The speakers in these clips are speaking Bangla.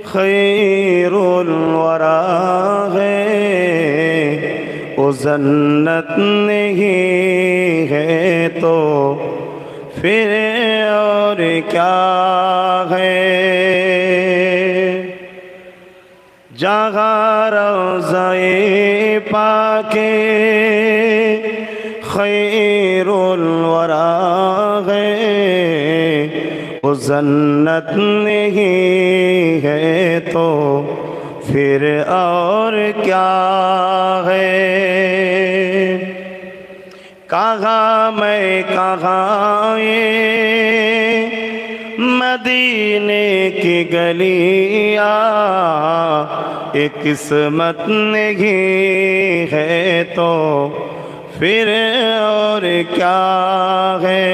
खैरुल वरा है वो जन्नत नहीं है तो फिर और क्या है। जहाँ रोज़ाए पाके खैरुल वरा है वो जन्नत नहीं है तो फिर और क्या है। कहाँ मैं कहाँ ये मदीने की गलियाँ एक किस्मत नहीं है तो फिर और क्या है।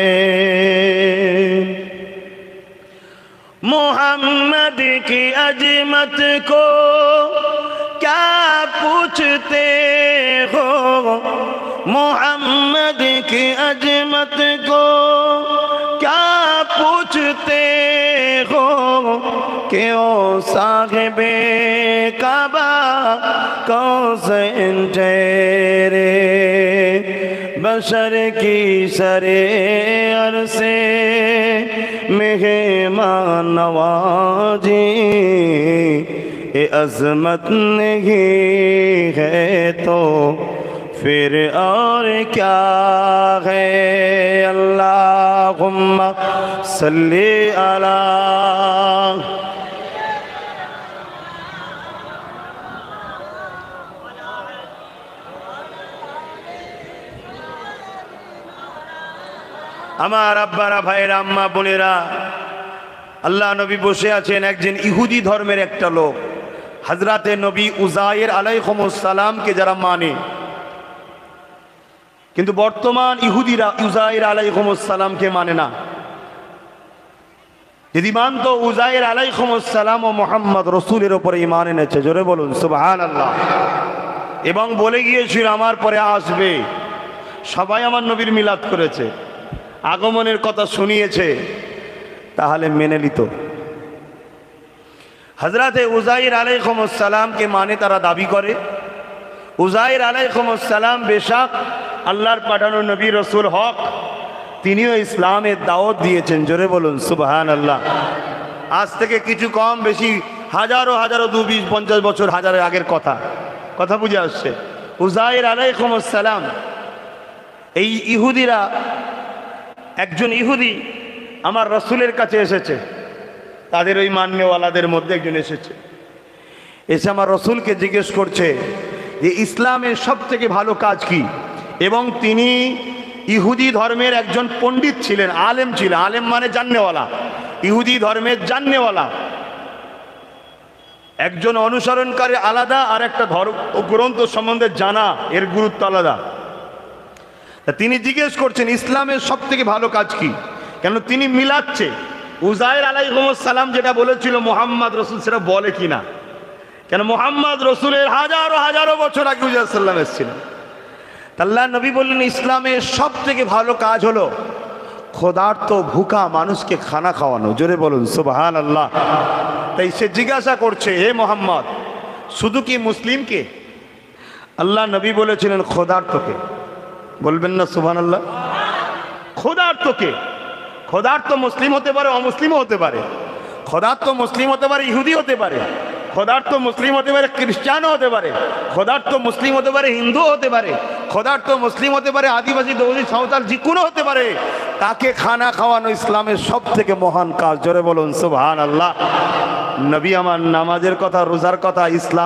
मोहम्मद की अजमत को क्या पूछते हो, मोहम्मद की अजमत को क्या पूछते हो कि ओ साहिबे काबा कौन से तेरे बशर की सरे अरसे मेहमान नवाजी ये अज़मत नहीं है तो फिर और क्या है। अल्लाहुम्मा सल्ली अला আমার আব্বারা ভাইরা আম্মা বোনেরা, আল্লাহ নবী বসে আছেন। একজন ইহুদি ধর্মের একটা লোক হযরতে নবী উযায়ের আলাইহিস সালামকে যারা মানে, কিন্তু বর্তমান ইহুদিরা উযায়ের আলাইহিস সালামকে মানে না। যদি মানতো উযায়ের আলাইহিস সালাম ও মুহাম্মদ রাসূলের উপরে ঈমান এনেছে, জোরে বলুন সুবহানাল্লাহ, এবং বলে গিয়েছিল আমার পরে আসবে, সবাই আমার নবীর মিলাদ করেছে, আগমনের কথা শুনিয়েছে, তাহলে মেনে নিত। হযরতে উযায়ের আলাইহিস সালামকে মানে তারা দাবি করে উযায়ের আলাইহিস সালাম বেশক আল্লাহর পাঠানো নবী রাসূল হক, তিনিও ইসলামের দাওয়াত দিয়েছেন, জোরে বলুন সুবহানাল্লাহ। আজ থেকে কিছু কম বেশি হাজারো হাজারো ২০-৫০ বছর হাজারের আগের কথা বুঝে আসছে। উযায়ের আলাইহিস সালাম, এই ইহুদিরা, একজন ইহুদি আমার রাসূলের কাছে এসেছে, তাদের ওই মান্যওয়ালাদের মধ্যে একজন এসেছে, এসে আমার রাসূলকে জিজ্ঞেস করছে যে ইসলামের সবথেকে ভালো কাজ কি। এবং তিনি ইহুদি ধর্মের একজন পণ্ডিত ছিলেন, আলেম ছিলেন। আলেম মানে জাননেওয়ালা, ইহুদি ধর্মের জাননেওয়ালা। একজন অনুসরণকারী আলাদা, আর একটা ধর্ম গ্রন্থ সম্বন্ধে জানা, এর গুরুত্ব আলাদা। তিনি জিজ্ঞেস করছেন ইসলামের সবথেকে ভালো কাজ কি, কেন তিনি মিলাচ্ছে উযায়ের আলাইহিস সালাম যেটা বলেছিল মুহাম্মদ রাসূল সেটা বলে কিনা। কেন মুহাম্মদ রাসূলের হাজারো হাজারো বছর আগে উযায়ের সাল্লাম এসেছিলেন। আল্লাহ নবী বললেন ইসলামের সবথেকে ভালো কাজ হলো ক্ষুধার্ত ভুখা মানুষকে খানা খাওয়ানো, জোরে বলুন সুবহানাল্লাহ। তাই সে জিজ্ঞাসা করছে, হে মুহাম্মদ, শুধু কি মুসলিমকে? আল্লাহ নবী বলেছিলেন ক্ষুধার্তকে। বলবেন না সুবহানাল্লাহ? ক্ষুধার্তকে। ক্ষুধার্ত মুসলিম হতে পারে, অমুসলিমও হতে পারে। ক্ষুধার্ত মুসলিম হতে পারে, ইহুদি হতে পারে। ক্ষুধার্ত মুসলিম হতে পারে, খ্রিস্টানও হতে পারে। ক্ষুধার্ত মুসলিম হতে পারে, হিন্দুও হতে পারে। ক্ষুধার্ত মুসলিম হতে পারে, আদিবাসী, দৌড়ি, সাঁওতাল, যে কোনো হতে পারে। তাকে খানা খাওয়ানো ইসলামের সব থেকে মহান কাজ, জোরে বলুন সুবহানাল্লাহ। নবী আমার নামাজের কথা, রোজার কথা, ইসলাম